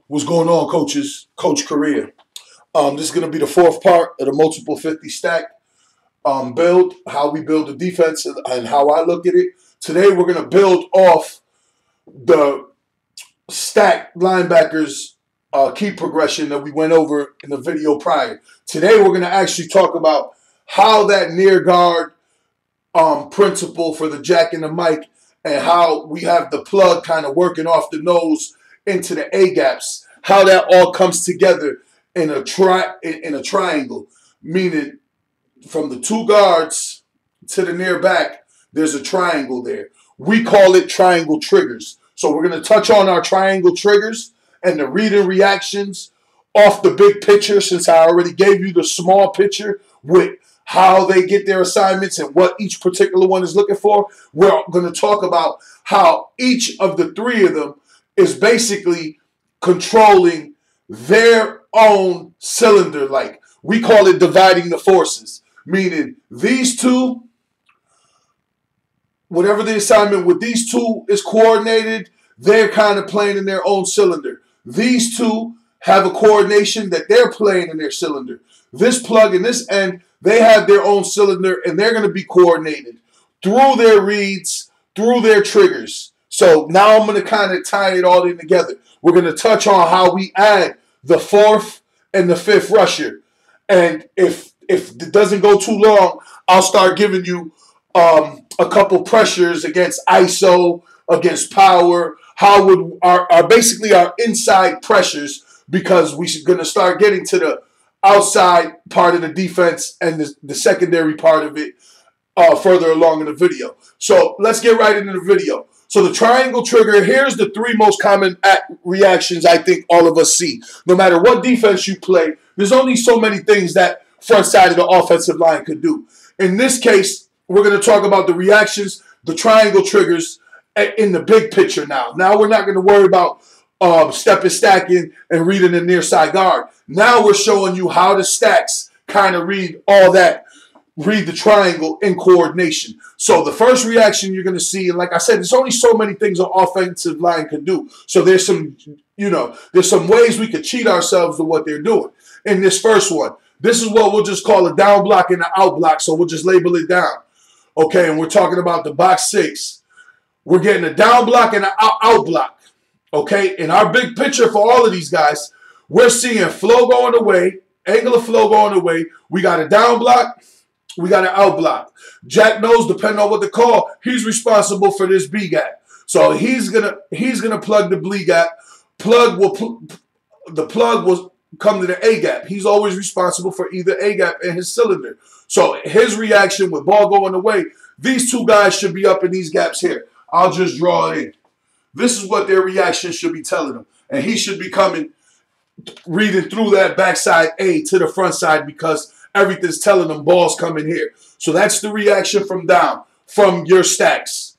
What's going on, coaches? Coach Korea. This is going to be the fourth part of the multiple 50 stack build, how we build the defense and how I look at it. Today, we're going to build off the stack linebackers key progression that we went over in the video prior. Today, we're going to actually talk about how that near guard principle for the Jack and the Mike and how we have the plug kind of working off the nose into the A gaps, how that all comes together in a triangle, meaning from the two guards to the near back, there's a triangle there. We call it triangle triggers. So we're going to touch on our triangle triggers and the reading reactions off the big picture, since I already gave you the small picture with how they get their assignments and what each particular one is looking for. We're going to talk about how each of the three of them is basically controlling their own cylinder. Like, we call it dividing the forces, meaning these two, whatever the assignment with these two is coordinated, they're kind of playing in their own cylinder. These two have a coordination that they're playing in their cylinder. This plug and this end, they have their own cylinder, and they're going to be coordinated through their reads, through their triggers. So now I'm going to kind of tie it all in together. We're going to touch on how we add the fourth and the fifth rusher. And if it doesn't go too long, I'll start giving you a couple pressures against ISO, against power, how would our basically our inside pressures, because we're going to start getting to the outside part of the defense and the secondary part of it further along in the video. So let's get right into the video. So the triangle trigger, here's the three most common reactions I think all of us see. No matter what defense you play, there's only so many things that front side of the offensive line could do. In this case, we're going to talk about the reactions, the triangle triggers in the big picture now. Now we're not going to worry about stepping, stacking, and reading the near side guard. Now we're showing you how the stacks kind of read all that. Read the triangle in coordination. So the first reaction you're going to see, and like I said, there's only so many things an offensive line can do. So there's some, there's some ways we could cheat ourselves to what they're doing. In this first one, this is what we'll just call a down block and an out block. So we'll just label it down. Okay, and we're talking about the box six. We're getting a down block and an out block. Okay, in our big picture for all of these guys, we're seeing flow going away, angle of flow going away. We got a down block. We got an out block. Jack knows, depending on what the call, he's responsible for this B gap. So he's gonna plug the B gap. The plug will come to the A gap. He's always responsible for either A gap and his cylinder. So his reaction with ball going away, these two guys should be up in these gaps here. I'll just draw it in. This is what their reaction should be telling them, and he should be reading through that backside A to the front side because everything's telling them balls coming here. So that's the reaction from down, from your stacks.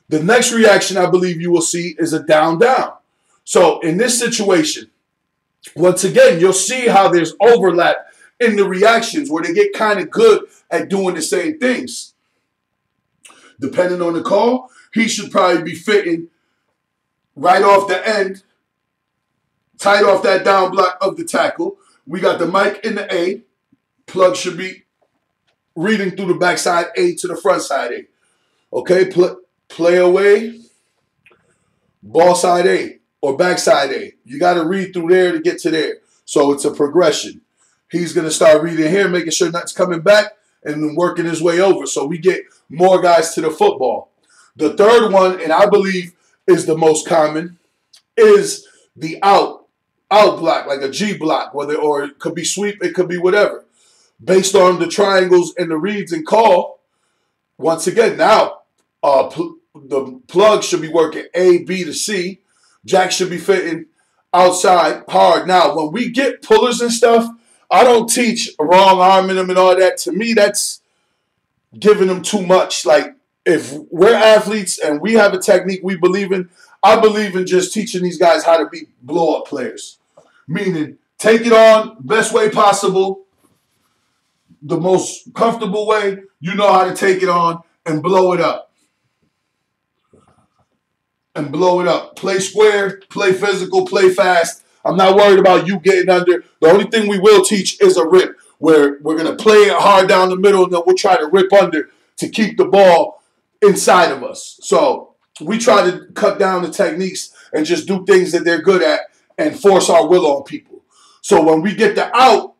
The next reaction I believe you will see is a down-down. So in this situation, once again, you'll see how there's overlap in the reactions where they get kind of good at doing the same things. Depending on the call, he should probably be fitting right off the end, tight off that down block of the tackle. We got the Mike in the A. Plug should be reading through the backside A to the front side A. Okay, play away, ball side A or backside A. You got to read through there to get to there. So it's a progression. He's going to start reading here, making sure nothing's coming back, and then working his way over. So we get more guys to the football. The third one, and I believe is the most common, is the out block, like a G block, or it could be sweep, it could be whatever. Based on the triangles and the reads and call, once again, now the plug should be working A, B to C. Jack should be fitting outside hard. Now, when we get pullers and stuff, I don't teach wrong arming them and all that. To me, that's giving them too much. Like, if we're athletes and we have a technique we believe in, I believe in just teaching these guys how to be blow-up players. Meaning, take it on best way possible, the most comfortable way, you know how to take it on and blow it up. And blow it up. Play square, play physical, play fast. I'm not worried about you getting under. The only thing we will teach is a rip, where we're going to play it hard down the middle, and then we'll try to rip under to keep the ball inside of us. So we try to cut down the techniques and just do things that they're good at and force our will on people. So when we get the out,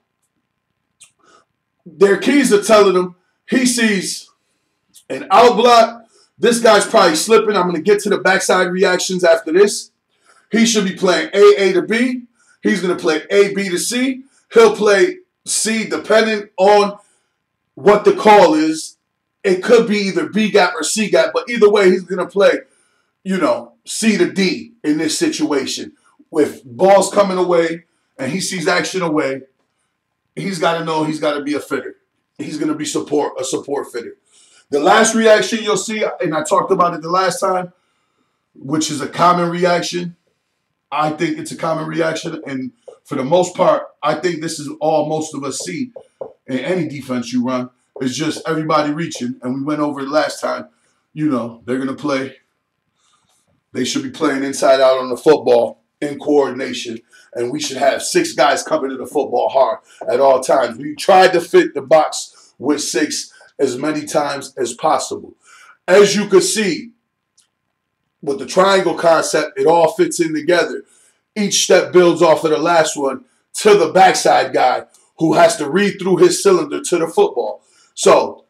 their keys are telling them he sees an out block. This guy's probably slipping. I'm going to get to the backside reactions after this. He should be playing A to B. He's going to play A, B to C. He'll play C depending on what the call is. It could be either B gap or C gap, but either way, he's going to play, C to D in this situation. With balls coming away and he sees action away, he's got to know he's got to be a fitter. He's going to be a support fitter. The last reaction you'll see, and I talked about it the last time, which is a common reaction. I think it's a common reaction, and for the most part, I think this is all most of us see in any defense you run. It's just everybody reaching, and we went over it last time. They're going to play. They should be playing inside out on the football in coordination, and we should have 6 guys coming to the football hard at all times. We tried to fit the box with 6 as many times as possible. As you can see, with the triangle concept, it all fits in together. Each step builds off of the last one to the backside guy who has to read through his cylinder to the football. So,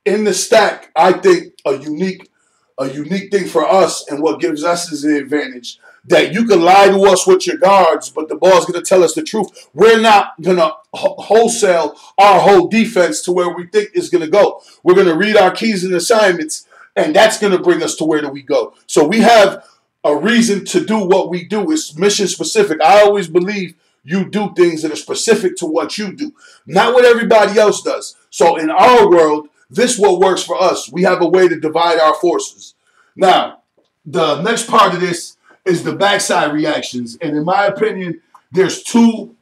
in the stack, I think a unique thing for us and what gives us is the advantage that you can lie to us with your guards, but the ball's going to tell us the truth. We're not going to wholesale our whole defense to where we think it's going to go. We're going to read our keys and assignments, and that's going to bring us to where do we go. So we have a reason to do what we do. It's mission specific. I always believe you do things that are specific to what you do, not what everybody else does. So in our world, this is what works for us. We have a way to divide our forces. Now, the next part of this is the backside reactions. And in my opinion, there's two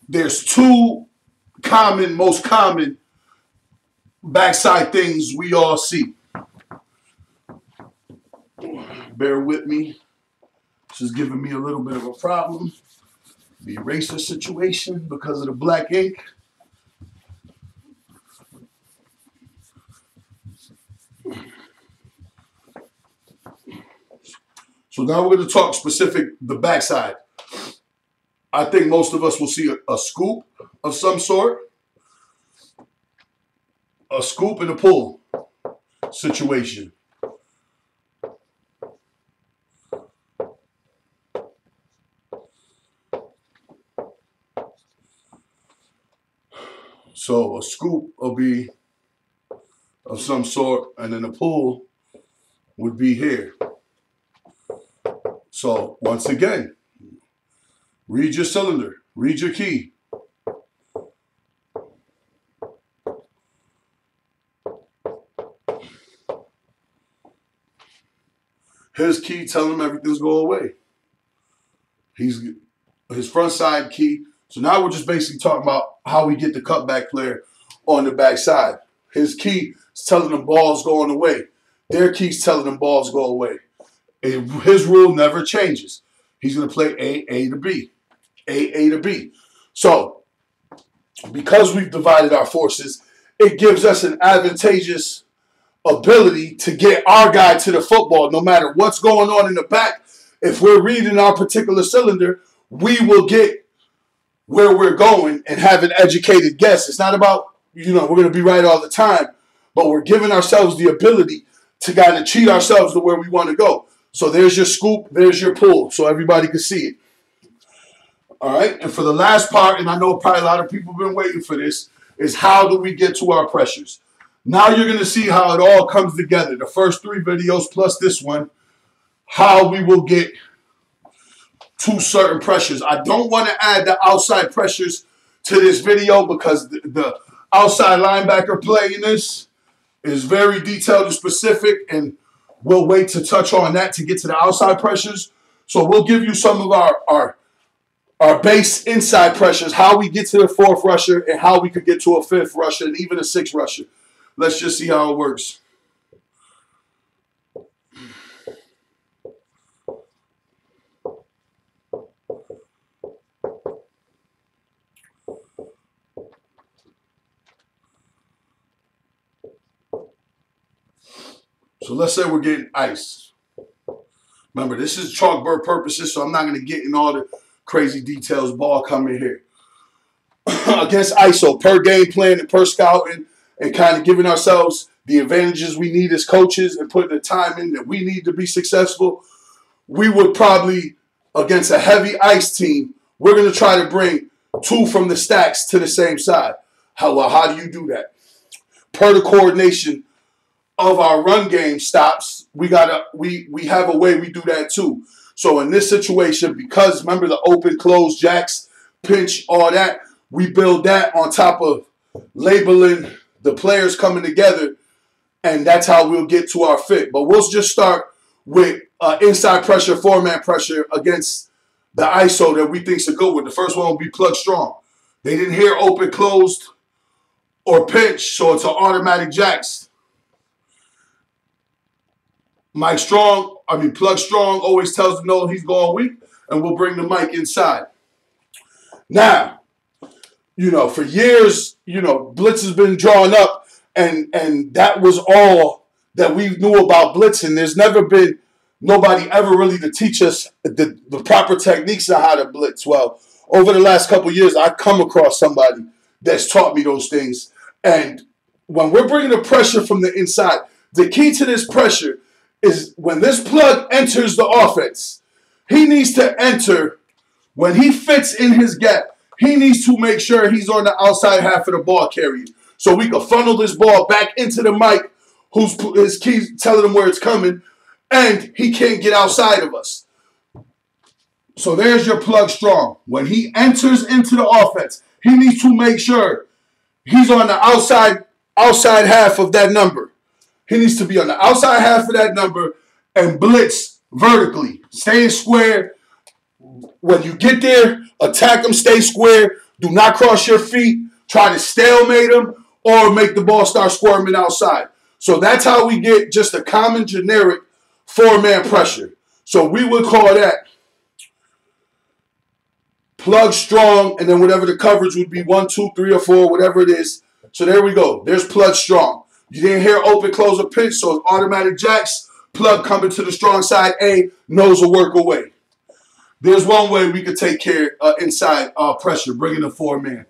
most common backside things we all see. Bear with me. This is giving me a little bit of a problem. The eraser situation because of the black ink. So now we're going to talk specific the backside. I think most of us will see a scoop of some sort. A scoop and a pull situation. So a scoop will be of some sort, and then a pull would be here. So once again, read your cylinder, read your key. His key telling him everything's going away. His front side key. So now we're just basically talking about how we get the cutback player on the backside. His key is telling them balls going away. Their key's telling them balls go away. And his rule never changes. He's going to play A to B. A to B. So, because we've divided our forces, it gives us an advantageous ability to get our guy to the football no matter what's going on in the back. If we're reading our particular cylinder, we will get where we're going and have an educated guess. It's not about, we're going to be right all the time, but we're giving ourselves the ability to kind of cheat ourselves to where we want to go. So there's your scoop, there's your pull, so everybody can see it. All right, and for the last part, and I know probably a lot of people have been waiting for this, is how do we get to our pressures? Now you're going to see how it all comes together. The first 3 videos plus this one, how we will get to certain pressures. I don't want to add the outside pressures to this video because the outside linebacker play in this is very detailed and specific, and we'll wait to touch on that to get to the outside pressures. So we'll give you some of our base inside pressures, how we get to the 4th rusher and how we could get to a 5th rusher and even a 6th rusher. Let's just see how it works. So let's say we're getting ice. Remember, this is chalkboard purposes, so I'm not going to get in all the crazy details. Ball coming here. Against ISO, per game plan and per scouting, and kind of giving ourselves the advantages we need as coaches and putting the time in that we need to be successful, we would probably, against a heavy ice team, we're going to try to bring 2 from the stacks to the same side. How do you do that? Per the coordination of our run game stops, we have a way we do that too. So in this situation, because remember the open, close, jacks, pinch, all that, we build that on top of labeling the players coming together, and that's how we'll get to our fit. But we'll just start with inside pressure, 4-man pressure against the ISO that we think's a good one. The first one will be plug strong. They didn't hear open, closed, or pinch, so it's an automatic jacks. Plug strong always tells the no he's going weak, and we'll bring the mic inside. Now, for years, blitz has been drawn up, and that was all that we knew about blitzing. There's never been nobody ever really to teach us the proper techniques on how to blitz. Well, over the last couple of years, I've come across somebody that's taught me those things. And when we're bringing the pressure from the inside, the key to this pressure is when this plug enters the offense, he needs to enter when he fits in his gap. He needs to make sure he's on the outside half of the ball carrier so we can funnel this ball back into the mic, who's his key telling him where it's coming, and he can't get outside of us. So there's your plug strong. When he enters into the offense, he needs to make sure he's on the outside half of that number. He needs to be on the outside half of that number and blitz vertically. Stay square. When you get there, attack him, stay square. Do not cross your feet. Try to stalemate him or make the ball start squirming outside. So that's how we get just a common generic 4-man pressure. So we would call that plug strong, and then whatever the coverage would be, 1, 2, 3, or 4, whatever it is. So there we go. There's plug strong. You didn't hear open, close, or pinch, so it's automatic jacks. Plug coming to the strong side A, nose will work away. There's one way we could take care inside pressure, bringing a 4-man.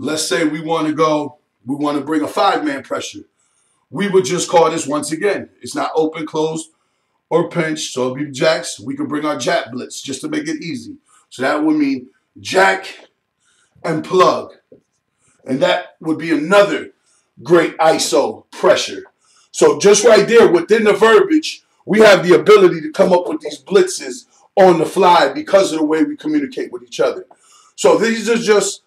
Let's say we want to bring a 5-man pressure. We would just call this, once again, it's not open, closed, or pinch, so it'll be jacks. We could bring our jack blitz just to make it easy. So that would mean jack and plug. And that would be another great ISO pressure. So just right there, within the verbiage, we have the ability to come up with these blitzes on the fly because of the way we communicate with each other. So these are just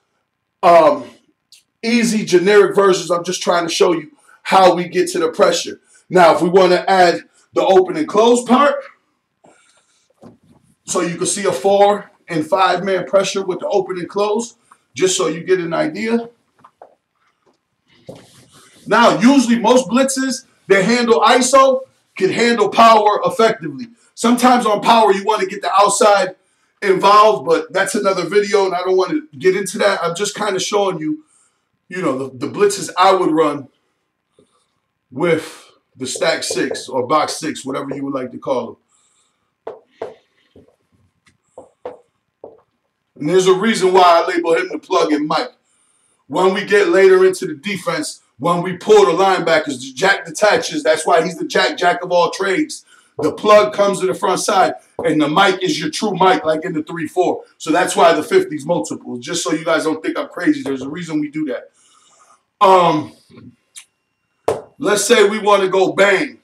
easy, generic versions. I'm just trying to show you how we get to the pressure. Now, if we want to add the open and close part, so you can see a 4- and 5-man pressure with the open and close, just so you get an idea. Now, usually most blitzes that handle ISO can handle power effectively. Sometimes on power, you want to get the outside involved, but that's another video, and I don't want to get into that. I'm just kind of showing you, the blitzes I would run with the stack 6 or box 6, whatever you would like to call them. And there's a reason why I label him the plug and Mike. When we get later into the defense, when we pull the linebackers, the jack detaches. That's why he's the jack of all trades. The plug comes to the front side, and the mic is your true mic, like in the 3-4. So that's why the 50's multiple. Just so you guys don't think I'm crazy, there's a reason we do that. Let's say we want to go bang.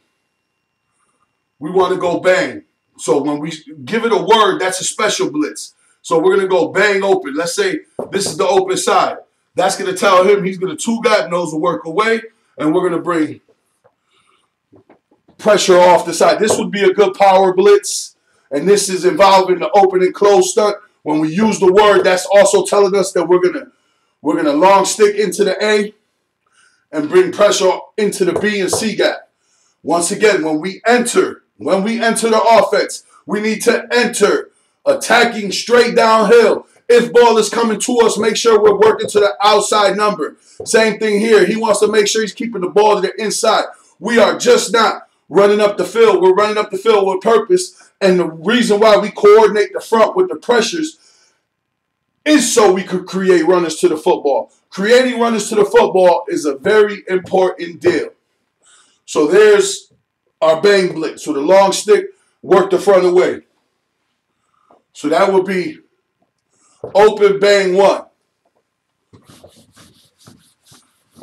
We want to go bang. So when we give it a word, that's a special blitz. So we're going to go bang open. Let's say this is the open side. That's going to tell him he's going to 2-gap, nose will work away, and we're going to bring pressure off the side. This would be a good power blitz, and this is involving the open and close stunt. When we use the word, that's also telling us that we're going to We're going to long stick into the A and bring pressure into the B and C gap. Once again, when we enter the offense, we need to enter attacking straight downhill. If ball is coming to us, make sure we're working to the outside number. Same thing here. He wants to make sure he's keeping the ball to the inside. We are just not running up the field. We're running up the field with purpose. And the reason why we coordinate the front with the pressures is so we could create runners to the football. Creating runners to the football is a very important deal. So there's our bang blitz. So the long stick, work the front away. So that would be open bang 1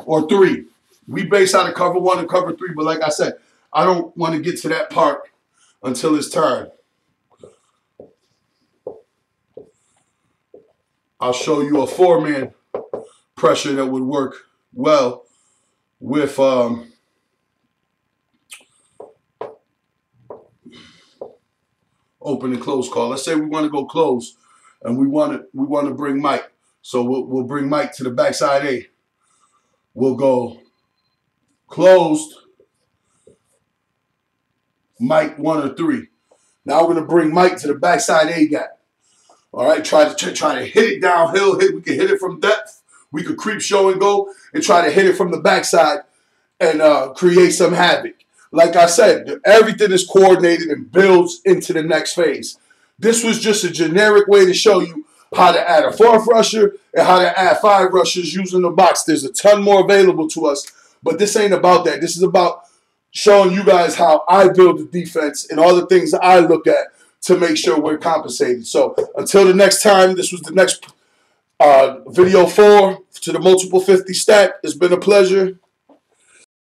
or 3. We base out of cover 1 and cover 3, but like I said, I don't want to get to that part until it's time. I'll show you a 4-man pressure that would work well with open and close call. Let's say we want to go close and we want to bring Mike. So we'll bring Mike to the backside A. We'll go closed, Mike 1 or 3. Now we're going to bring Mike to the backside A gap. All right, try to hit it downhill. We can hit it from depth. We could creep, show, and go and try to hit it from the backside and create some havoc. Like I said, everything is coordinated and builds into the next phase. This was just a generic way to show you how to add a 4th rusher and how to add 5 rushers using the box. There's a ton more available to us, but this ain't about that. This is about showing you guys how I build the defense and all the things that I look at to make sure we're compensated. So until the next time, this was the next video 4 to the multiple 50 stack. It's been a pleasure.